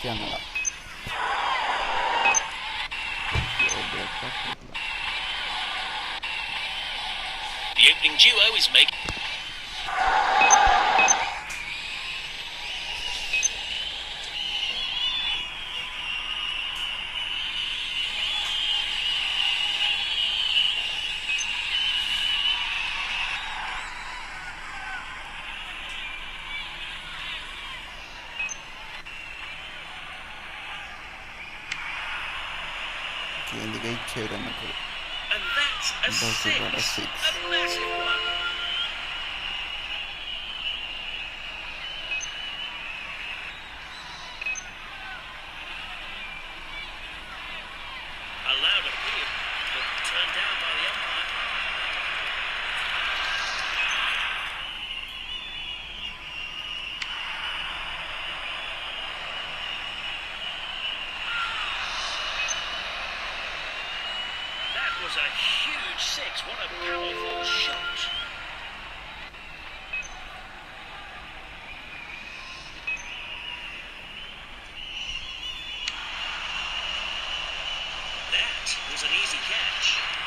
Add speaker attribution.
Speaker 1: Cristiano.
Speaker 2: The opening duo is making.
Speaker 1: Che indica c'erano
Speaker 2: And that's a six. A massive one. Allowed appeal, but turned down by the umpire. That was a huge six. What a powerful shot. That was an easy catch.